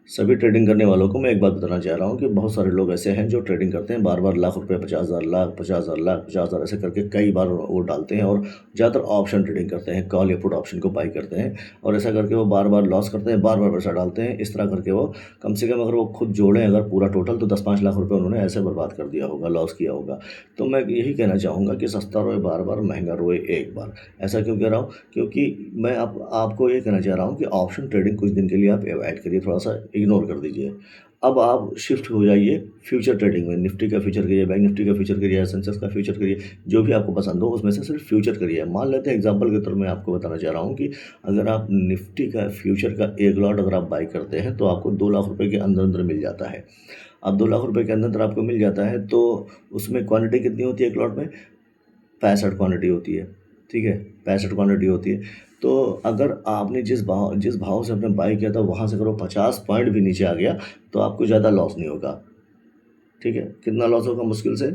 सभी ट्रेडिंग करने वालों को मैं एक बात बताना चाह रहा हूँ कि बहुत सारे लोग ऐसे हैं जो ट्रेडिंग करते हैं, बार-बार लाख रुपए, 50,000 लाख, 50,000 लाख, 50,000 ऐसे करके कई बार वो डालते हैं और ज़्यादातर ऑप्शन ट्रेडिंग करते हैं, कॉल या पुट ऑप्शन को बाय करते हैं और ऐसा करके वो बार-बार लॉस करते हैं, बार-बार पैसा डालते हैं। इस तरह करके वो कम से कम अगर वो खुद जोड़ें अगर पूरा टोटल तो 10-5 लाख रुपए उन्होंने ऐसे बर्बाद कर दिया होगा, लॉस किया होगा। तो मैं यही कहना चाहूँगा कि सस्ता रोए बार-बार, महँगा रोए एक बार। ऐसा क्यों कह रहा हूँ? क्योंकि मैं आपको ये कहना चाह रहा हूँ कि ऑप्शन ट्रेडिंग कुछ दिन के लिए आप अवॉइड करिए, थोड़ा-सा इग्नोर कर दीजिए। अब आप शिफ्ट हो जाइए फ्यूचर ट्रेडिंग में, निफ्टी का फ्यूचर करिए, बैंक निफ्टी का फ्यूचर करिए, सेंसेक्स का फ्यूचर करिए, जो भी आपको पसंद हो उसमें से सिर्फ फ्यूचर करिए। मान लेते हैं एग्जांपल के तौर में आपको बताना चाह रहा हूँ कि अगर आप निफ्टी का फ्यूचर का एक लॉट अगर आप बाय करते हैं तो आपको 2 लाख रुपए के अंदर-अंदर मिल जाता है। अब 2 लाख रुपए के अंदर-अंदर आपको मिल जाता है तो उसमें क्वांटिटी कितनी होती है एक लॉट में? 65 क्वांटिटी होती है, ठीक है? 65 क्वांटिटी होती है। तो अगर आपने जिस भाव से आपने बाय किया था वहाँ से अगर वो 50 पॉइंट भी नीचे आ गया तो आपको ज़्यादा लॉस नहीं होगा, ठीक है? कितना लॉस होगा मुश्किल से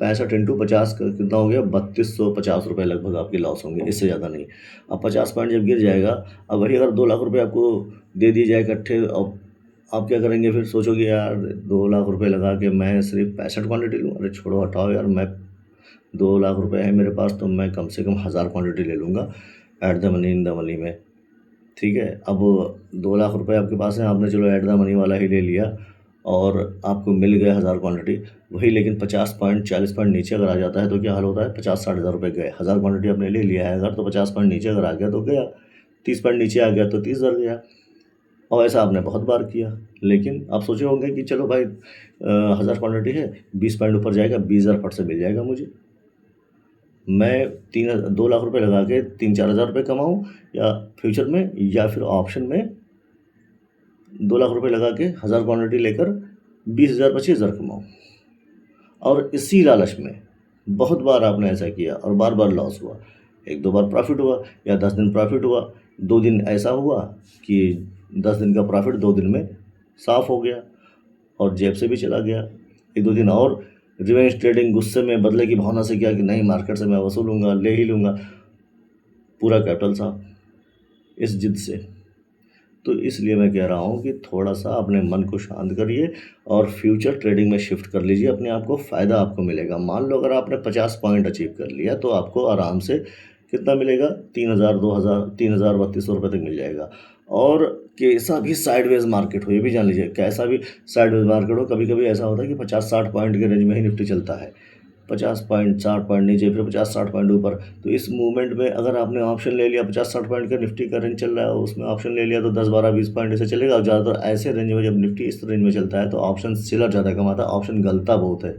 65 इंटू 50 का कितना हो गया 3250 रुपये लगभग आपके लॉस होंगे, इससे ज़्यादा नहीं। अब 50 पॉइंट जब गिर जाएगा, अब वही अगर 2 लाख रुपए आपको दे दिए जाए इकट्ठे, अब आप क्या करेंगे फिर? सोचोगे यार 2 लाख रुपए लगा के मैं सिर्फ 65 क्वांटिटी लूँ, अरे छोड़ो हटाओ यार, मैं 2 लाख रुपए है मेरे पास तो मैं कम से कम 1000 क्वांटिटी ले लूँगा at the money in the money में, ठीक है? अब 2 लाख रुपए आपके पास है, आपने चलो एट द मनी वाला ही ले लिया और आपको मिल गया 1000 क्वांटिटी, वही लेकिन 50 पॉइंट 40 पॉइंट नीचे अगर आ जाता है तो क्या हाल होता है? 50-60 हज़ार रुपये गए। 1000 क्वांटिटी आपने ले लिया है अगर तो 50 पॉइंट नीचे अगर आ गया तो गया, 30 पॉइंट नीचे आ गया तो 30,000 गया। और ऐसा आपने बहुत बार किया। लेकिन आप सोचे होंगे कि चलो भाई 1000 क्वांटिटी है, 20 पॉइंट ऊपर जाएगा, 20,000 फट से मिल जाएगा मुझे। मैं 2 लाख रुपए लगा के 3-4 हज़ार रुपये कमाऊँ या फ्यूचर में या फिर ऑप्शन में 2 लाख रुपए लगा के 1000 क्वांटिटी लेकर 20,000 25,000 कमाऊँ। और इसी लालच में बहुत बार आपने ऐसा किया और बार-बार लॉस हुआ। 1-2 बार प्रॉफ़िट हुआ या 10 दिन प्रॉफ़िट हुआ, 2 दिन ऐसा हुआ कि 10 दिन का प्रॉफ़िट 2 दिन में साफ़ हो गया और जेब से भी चला गया। 1-2 दिन और रिवेंज ट्रेडिंग गुस्से में बदले की भावना से किया कि नहीं मार्केट से मैं वसूलूँगा, ले ही लूँगा, पूरा कैपिटल साफ़ इस जिद से। तो इसलिए मैं कह रहा हूँ कि थोड़ा-सा अपने मन को शांत करिए और फ्यूचर ट्रेडिंग में शिफ्ट कर लीजिए, अपने आप को फ़ायदा आपको मिलेगा। मान लो अगर आपने 50 पॉइंट अचीव कर लिया तो आपको आराम से कितना मिलेगा? 3000, 2000, 3000 3200 रुपये तक मिल जाएगा। और कैसा भी साइडवेज़ मार्केट हो, ये भी जान लीजिए, कैसा भी साइडवेज़ मार्केट हो, कभी-कभी ऐसा होता है कि 50-60 पॉइंट के रेंज में ही निफ्टी चलता है। 50 पॉइंट, 60 पॉइंट नीचे, फिर 50-60 पॉइंट ऊपर। तो इस मूवमेंट में अगर आपने ऑप्शन ले लिया, 50-60 पॉइंट का निफ्टी का रेंज चल रहा है, उसमें ऑप्शन ले लिया तो 10, 12, 20 पॉइंट ऐसे चलेगा। और ज़्यादातर ऐसे रेंज में जब निफ्टी इस रेंज में चलता है तो ऑप्शन सेलर ज़्यादा कमाता है, ऑप्शन गलता बहुत है,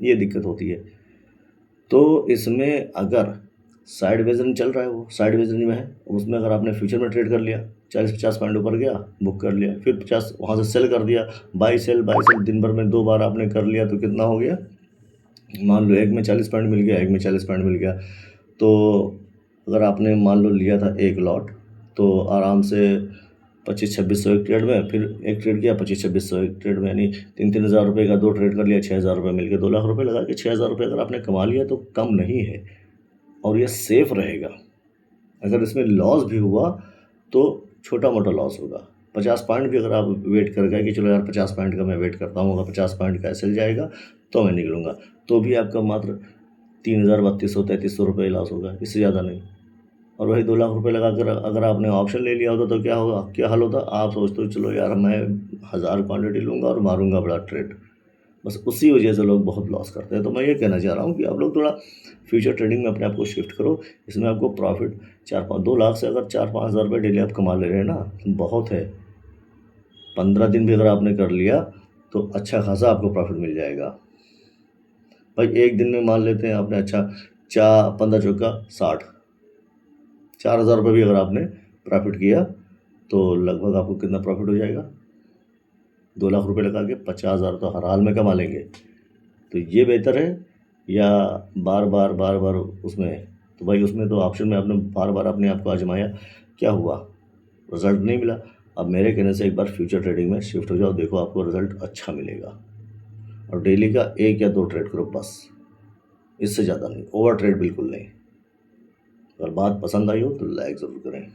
ये दिक्कत होती है। तो इसमें अगर साइडवेज रेंज चल रहा है, वो साइडवेज रेंज में है, उसमें अगर आपने फ्यूचर में ट्रेड कर लिया, 40-50 पॉइंट ऊपर गया, बुक कर लिया, फिर 50 वहाँ से सेल कर दिया, बाई सेल दिन भर में 2 बार आपने कर लिया तो कितना हो गया? मान लो एक में 40 पॉइंट मिल गया, एक में 40 पॉइंट मिल गया। तो अगर आपने मान लो लिया था एक लॉट तो आराम से 25-2600 एक ट्रेड में, फिर एक ट्रेड किया 25-2600 एक ट्रेड में, यानी 3-3 हज़ार रुपये का 2 ट्रेड कर लिया, 6,000 रुपये मिल गए। 2 लाख रुपये लगा के 6,000 रुपये अगर आपने कमा लिया तो कम नहीं है और ये सेफ रहेगा। अगर इसमें लॉस भी हुआ तो छोटा-मोटा लॉस होगा। 50 पॉइंट भी अगर आप वेट कर गए कि चलो यार 50 पॉइंट का मैं वेट करता हूँ, अगर 50 पॉइंट का ऐसे जाएगा तो मैं निकलूँगा, तो भी आपका मात्र 3,000 3200-3300 रुपये लॉस होगा, इससे ज़्यादा नहीं। और वही 2 लाख रुपए लगाकर अगर आपने ऑप्शन ले लिया होता तो क्या होगा? क्या हाल होता? आप सोचते हो चलो यार मैं 1000 क्वांटिटी लूँगा और मारूँगा बड़ा ट्रेड। बस उसी वजह से लोग बहुत लॉस करते हैं। तो मैं ये कहना चाह रहा हूँ कि आप लोग थोड़ा फ्यूचर ट्रेडिंग में अपने आप को शिफ्ट करो। इसमें आपको प्रॉफ़िट 4-5 2 लाख से अगर 4-5 हज़ार रुपये डेली आप कमा ले रहे हैं ना, तो बहुत है। 15 दिन भी अगर आपने कर लिया तो अच्छा खासा आपको प्रॉफ़िट मिल जाएगा। भाई एक दिन में मान लेते हैं आपने, अच्छा 15 चौका 60, 4,000 रुपये भी अगर आपने प्रॉफ़िट किया तो लगभग आपको कितना प्रॉफ़िट हो जाएगा? 2 लाख रुपए लगा के 50,000 तो हर हाल में कमा लेंगे। तो ये बेहतर है या बार-बार उसमें? तो भाई उसमें तो ऑप्शन में आपने बार-बार अपने आप को आज़माया, क्या हुआ? रिज़ल्ट नहीं मिला। अब मेरे कहने से एक बार फ्यूचर ट्रेडिंग में शिफ्ट हो जाओ, देखो आपको रिज़ल्ट अच्छा मिलेगा। और डेली का 1 या 2 ट्रेड करो बस, इससे ज़्यादा नहीं, ओवर ट्रेड बिल्कुल नहीं। अगर बात पसंद आई हो तो लाइक ज़रूर करें।